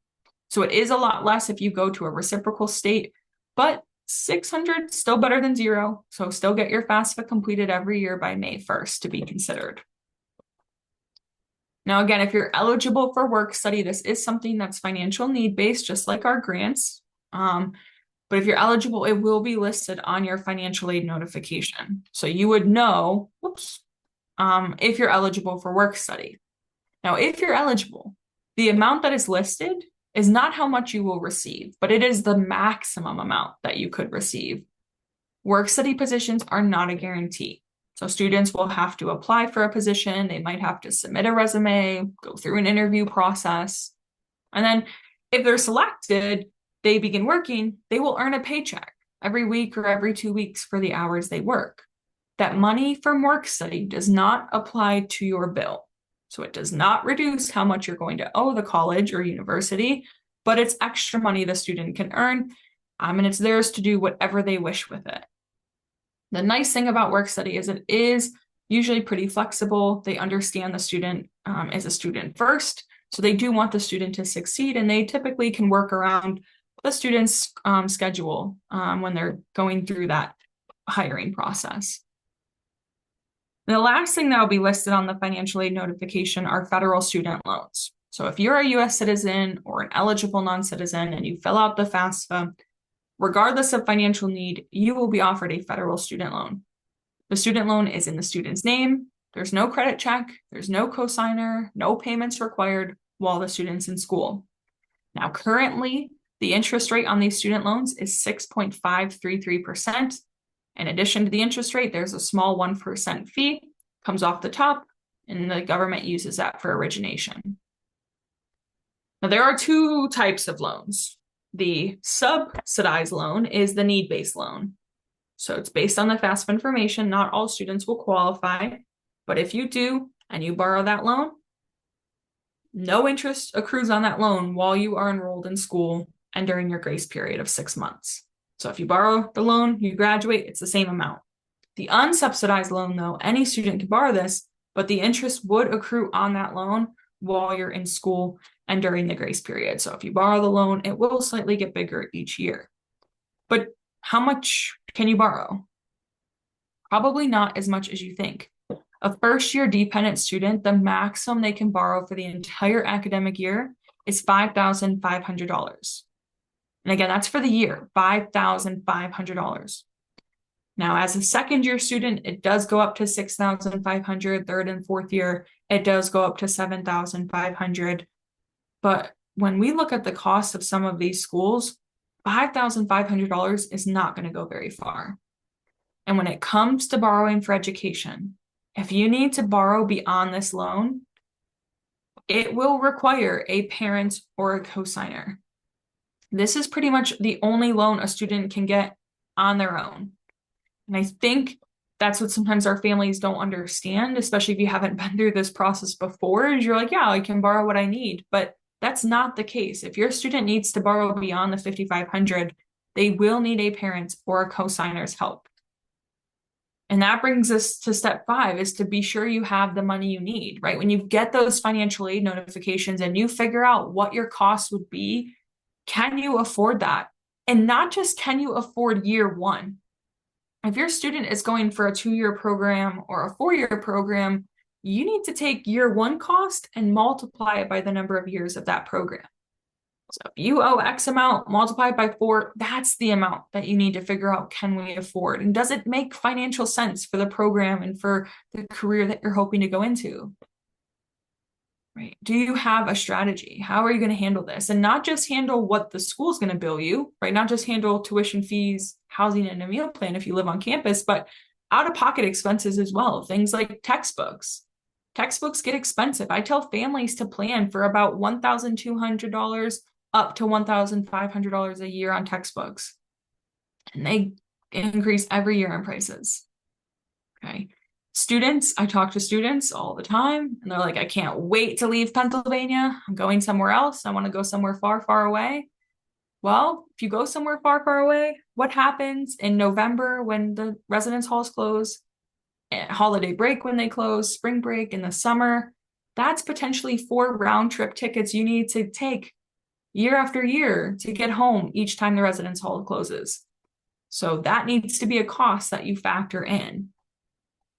So it is a lot less if you go to a reciprocal state, but 600 still better than 0. So still get your FAFSA completed every year by May 1st to be considered. Now, again, if you're eligible for work study, this is something that's financial need based, just like our grants. But if you're eligible, it will be listed on your financial aid notification. So you would know, if you're eligible for work study. Now, if you're eligible, the amount that is listed is not how much you will receive, but it is the maximum amount that you could receive. Work study positions are not a guarantee. So students will have to apply for a position. They might have to submit a resume, go through an interview process. And then if they're selected, they begin working, they will earn a paycheck every week or every 2 weeks for the hours they work. that money from work study does not apply to your bill. So it does not reduce how much you're going to owe the college or university, but it's extra money the student can earn, and it's theirs to do whatever they wish with it. The nice thing about work study is it is usually pretty flexible. They understand the student is a student first, so they do want the student to succeed, and they typically can work around the student's schedule when they're going through that hiring process. The last thing that will be listed on the financial aid notification are federal student loans. So if you're a US citizen or an eligible non-citizen and you fill out the FAFSA, regardless of financial need, you will be offered a federal student loan. The student loan is in the student's name. There's no credit check. There's no cosigner, no payments required while the student's in school. Now, currently, the interest rate on these student loans is 6.533%. In addition to the interest rate, there's a small 1% fee, comes off the top, and the government uses that for origination. Now, there are two types of loans. The subsidized loan is the need-based loan. So it's based on the FAFSA information. Not all students will qualify, but if you do and you borrow that loan, no interest accrues on that loan while you are enrolled in school and during your grace period of 6 months. So if you borrow the loan, you graduate, it's the same amount. The unsubsidized loan, though, any student can borrow this, but the interest would accrue on that loan while you're in school and during the grace period. So if you borrow the loan, it will slightly get bigger each year. But how much can you borrow? Probably not as much as you think. A first-year dependent student, the maximum they can borrow for the entire academic year is $5,500. And again, that's for the year, $5,500. Now, as a second-year student, it does go up to $6,500. Third and fourth year, it does go up to $7,500. But when we look at the cost of some of these schools, $5,500 is not going to go very far. And when it comes to borrowing for education, if you need to borrow beyond this loan, it will require a parent or a cosigner. This is pretty much the only loan a student can get on their own. And I think that's what sometimes our families don't understand, especially if you haven't been through this process before, is you're like, yeah, I can borrow what I need. But that's not the case. If your student needs to borrow beyond the $5,500, they will need a parent or a cosigner's help. And that brings us to step 5, is to be sure you have the money you need, right? When you get those financial aid notifications and you figure out what your costs would be, can you afford that? And not just can you afford year one. If your student is going for a 2-year program or a 4-year program, you need to take year one cost and multiply it by the number of years of that program. So if you owe X amount, multiply it by 4, that's the amount that you need to figure out, can we afford? And does it make financial sense for the program and for the career that you're hoping to go into? Right? Do you have a strategy? How are you going to handle this? And not just handle what the school's going to bill you, right? Not just handle tuition fees, housing, and a meal plan if you live on campus, but out-of-pocket expenses as well. Things like textbooks. Textbooks get expensive. I tell families to plan for about $1,200 up to $1,500 a year on textbooks. And they increase every year in prices. Okay. Students, I talk to students all the time, and they're like, I can't wait to leave Pennsylvania. I'm going somewhere else. I want to go somewhere far, far away. Well, if you go somewhere far, far away, what happens in November when the residence halls close, holiday break when they close, spring break in the summer? That's potentially 4 round trip tickets you need to take year after year to get home each time the residence hall closes. So that needs to be a cost that you factor in.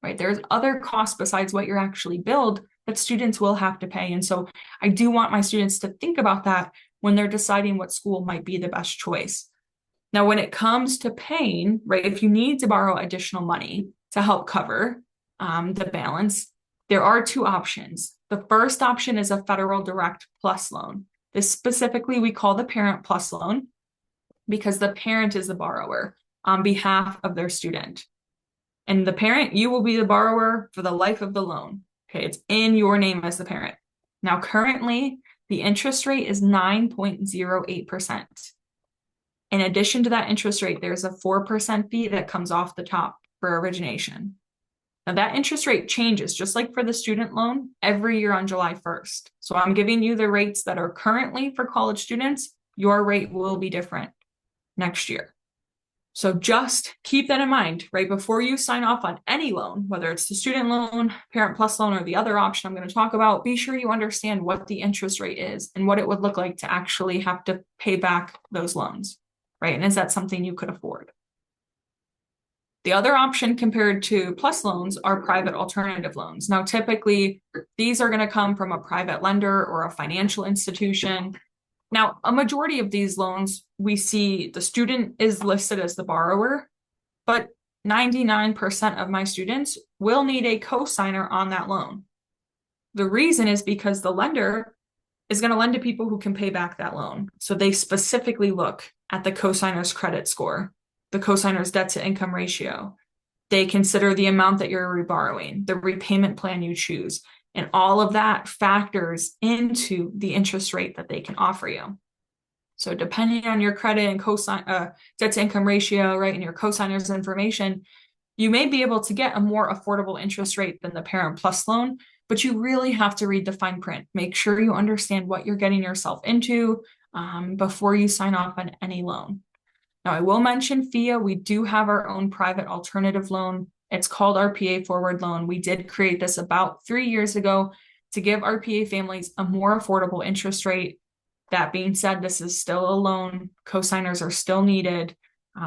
Right? There's other costs besides what you're actually billed that students will have to pay. And so I do want my students to think about that when they're deciding what school might be the best choice. Now, when it comes to paying, right, if you need to borrow additional money to help cover the balance, there are 2 options. The first option is a federal direct plus loan. This specifically we call the parent plus loan because the parent is the borrower on behalf of their student. And the parent, you will be the borrower for the life of the loan. Okay, it's in your name as the parent. Now, currently, the interest rate is 9.08%. In addition to that interest rate, there's a 4% fee that comes off the top for origination. Now that interest rate changes, just like for the student loan, every year on July 1st. So I'm giving you the rates that are currently for college students. Your rate will be different next year. So just keep that in mind, right? Before you sign off on any loan, whether it's the student loan, Parent Plus loan, or the other option I'm going to talk about, be sure you understand what the interest rate is and what it would look like to actually have to pay back those loans, right? And is that something you could afford? The other option compared to plus loans are private alternative loans. Now, typically, these are going to come from a private lender or a financial institution. Now, a majority of these loans, we see the student is listed as the borrower, but 99% of my students will need a co-signer on that loan. The reason is because the lender is going to lend to people who can pay back that loan. So they specifically look at the co-signer's credit score, the co-signer's debt to income ratio. They consider the amount that you're reborrowing, the repayment plan you choose, and all of that factors into the interest rate that they can offer you. So depending on your credit and debt to income ratio, right, and your co-signer's information, you may be able to get a more affordable interest rate than the Parent Plus loan, but you really have to read the fine print. Make sure you understand what you're getting yourself into before you sign off on any loan. Now, I will mention PHEAA. We do have our own private alternative loan. It's called our PA Forward Loan. We did create this about 3 years ago to give our PA families a more affordable interest rate. That being said, this is still a loan. Co-signers are still needed.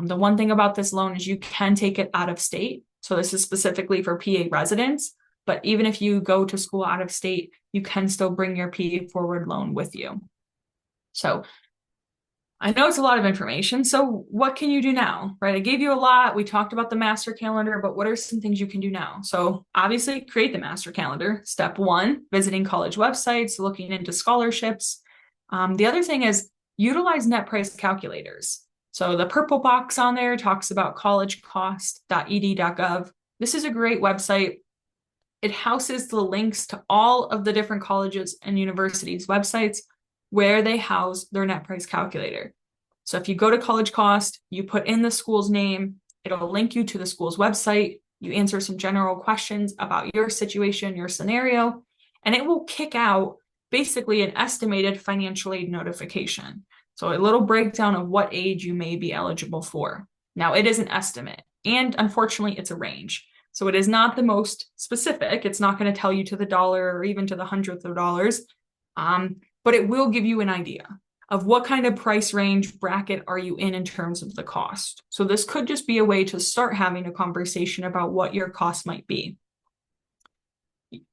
The one thing about this loan is you can take it out of state. So this is specifically for PA residents. But even if you go to school out of state, you can still bring your PA Forward loan with you. So I know it's a lot of information. So what can you do now, right? I gave you a lot. We talked about the master calendar, but what are some things you can do now? So obviously create the master calendar. Step 1, visiting college websites, looking into scholarships. The other thing is utilize net price calculators. So the purple box on there talks about collegecost.ed.gov. This is a great website. It houses the links to all of the different colleges and universities' websites where they house their net price calculator. So if you go to College Cost, you put in the school's name, it'll link you to the school's website. You answer some general questions about your situation, your scenario, and it will kick out basically an estimated financial aid notification. So a little breakdown of what age you may be eligible for. Now, it is an estimate, and unfortunately, it's a range. So it is not the most specific. It's not going to tell you to the dollar or even to the hundredth of dollars. But it will give you an idea of what kind of price range bracket are you in terms of the cost. So this could just be a way to start having a conversation about what your cost might be.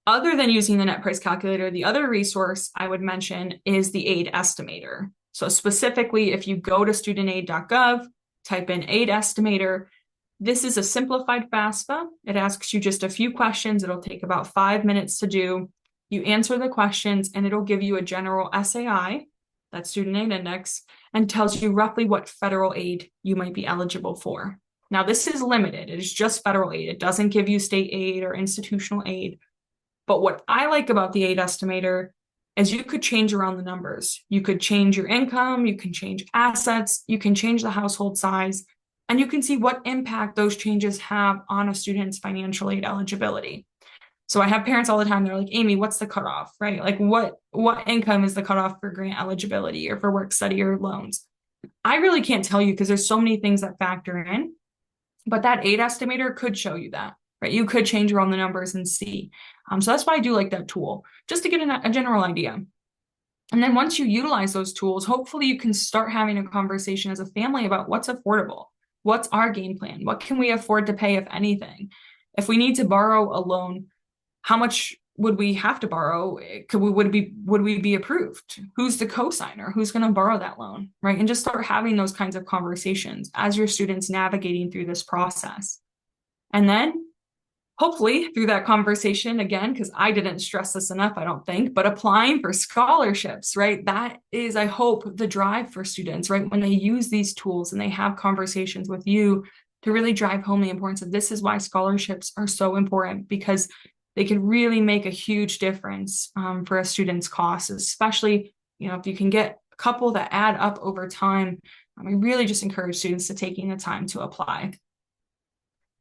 Other than using the net price calculator, the other resource I would mention is the aid estimator. So specifically, if you go to studentaid.gov, type in aid estimator, this is a simplified FAFSA. It asks you just a few questions. It'll take about 5 minutes to do. You answer the questions and it'll give you a general SAI, that's student aid index, and tells you roughly what federal aid you might be eligible for. Now, this is limited. It is just federal aid. It doesn't give you state aid or institutional aid. But what I like about the aid estimator is you could change around the numbers. You could change your income, you can change assets, you can change the household size, and you can see what impact those changes have on a student's financial aid eligibility. So I have parents all the time, they're like, Amy, what's the cutoff, right? Like what income is the cutoff for grant eligibility or for work study or loans? I really can't tell you because there's so many things that factor in, but that aid estimator could show you that, right? You could change around the numbers and see. So that's why I do like that tool, just to get a general idea. And then once you utilize those tools, hopefully you can start having a conversation as a family about what's affordable. What's our game plan? What can we afford to pay, if anything? If we need to borrow a loan, how much would we have to borrow? Would we be approved? Who's the co-signer? Who's going to borrow that loan, right? And just start having those kinds of conversations as your students navigating through this process. And then hopefully through that conversation, again, because I didn't stress this enough, I don't think, but applying for scholarships, right? That is, I hope, the drive for students, right? When they use these tools and they have conversations with you to really drive home the importance of this is why scholarships are so important, because they can really make a huge difference for a student's costs, especially, if you can get a couple that add up over time. I really just encourage students to taking the time to apply.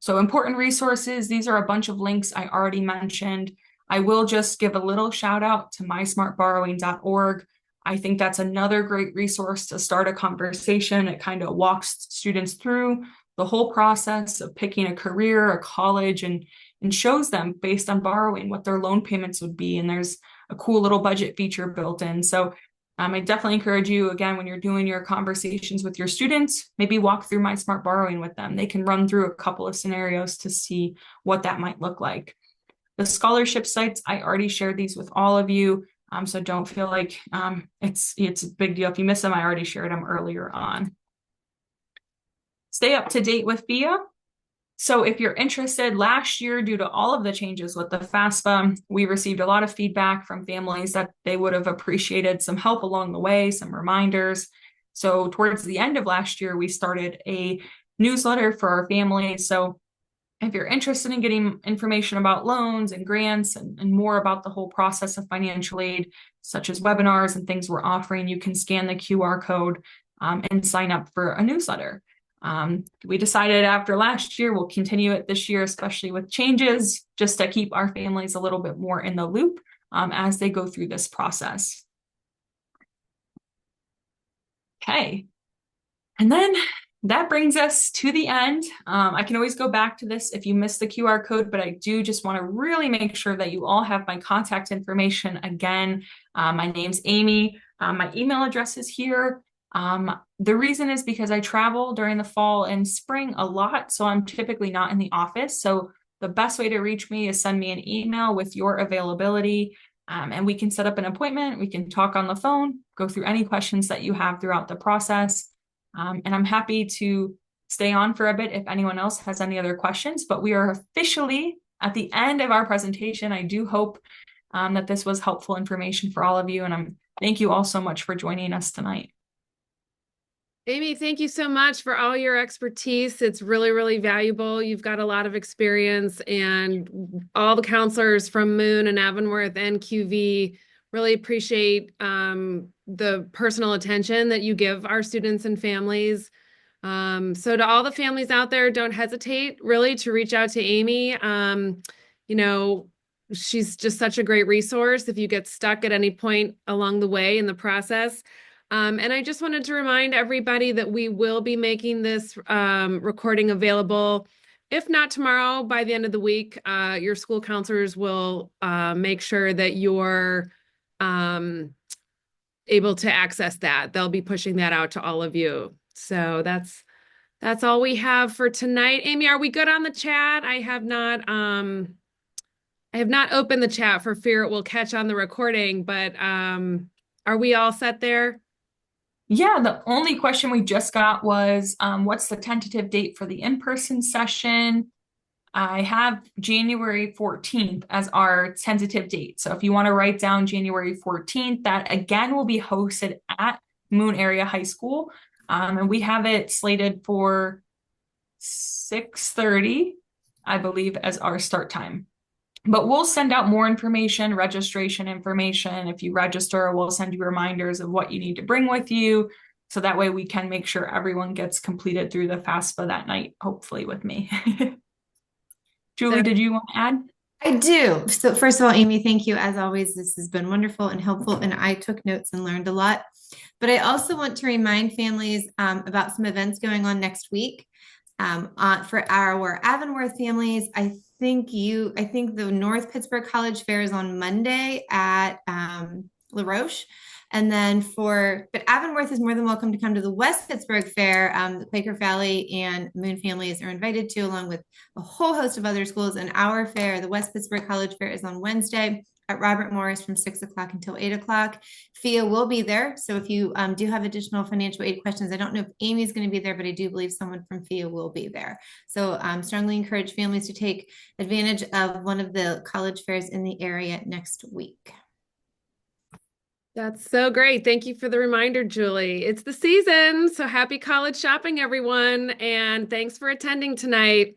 So important resources, these are a bunch of links I already mentioned. I will just give a little shout out to mysmartborrowing.org. I think that's another great resource to start a conversation. It kind of walks students through the whole process of picking a career, a college, and shows them based on borrowing what their loan payments would be. And there's a cool little budget feature built in. So I definitely encourage you, again, when you're doing your conversations with your students, maybe walk through My Smart Borrowing with them. They can run through a couple of scenarios to see what that might look like. The scholarship sites, I already shared these with all of you, so don't feel like it's a big deal. If you miss them, I already shared them earlier on. Stay up to date with PHEAA. So if you're interested, last year, due to all of the changes with the FAFSA, we received a lot of feedback from families that they would have appreciated some help along the way, some reminders. So towards the end of last year, we started a newsletter for our families. So if you're interested in getting information about loans and grants and more about the whole process of financial aid, such as webinars and things we're offering, you can scan the QR code and sign up for a newsletter. We decided after last year, we'll continue it this year, especially with changes, just to keep our families a little bit more in the loop as they go through this process. Okay. And then that brings us to the end. I can always go back to this if you missed the QR code, but I do just want to really make sure that you all have my contact information. Again, my name's Amy. My email address is here. The reason is because I travel during the fall and spring a lot, so I'm typically not in the office. So the best way to reach me is send me an email with your availability, and we can set up an appointment. We can talk on the phone, go through any questions that you have throughout the process. And I'm happy to stay on for a bit if anyone else has any other questions, but we are officially at the end of our presentation. I do hope that this was helpful information for all of you, and thank you all so much for joining us tonight. Amy, thank you so much for all your expertise. It's really, really valuable. You've got a lot of experience, and all the counselors from Moon and Avonworth and QV really appreciate the personal attention that you give our students and families. So to all the families out there, don't hesitate really to reach out to Amy. You know, she's just such a great resource if you get stuck at any point along the way in the process. And I just wanted to remind everybody that we will be making this recording available. If not tomorrow, by the end of the week, your school counselors will make sure that you're able to access that. They'll be pushing that out to all of you. So that's all we have for tonight. Amy, are we good on the chat? I have not opened the chat for fear it will catch on the recording, but are we all set there? Yeah, the only question we just got was, what's the tentative date for the in-person session? I have January 14th as our tentative date. So if you want to write down January 14th, that again will be hosted at Moon Area High School. And we have it slated for 6:30, I believe, as our start time. But we'll send out more information, registration information. If you register, we'll send you reminders of what you need to bring with you. So that way we can make sure everyone gets completed through the FAFSA that night, hopefully with me. Julie, did you want to add? I do. So first of all, Amy, thank you. As always, this has been wonderful and helpful, and I took notes and learned a lot. But I also want to remind families about some events going on next week. For our Avonworth families, I think the North Pittsburgh College Fair is on Monday at La Roche. And then but Avonworth is more than welcome to come to the West Pittsburgh Fair. The Quaker Valley and Moon families are invited to, along with a whole host of other schools. And our fair, the West Pittsburgh College Fair, is on Wednesday at Robert Morris from 6 o'clock until 8 o'clock. PHEAA will be there. So if you do have additional financial aid questions, I don't know if Amy's going to be there, but I do believe someone from PHEAA will be there. So strongly encourage families to take advantage of one of the college fairs in the area next week. That's so great. Thank you for the reminder, Julie. It's the season, so happy college shopping, everyone, and thanks for attending tonight.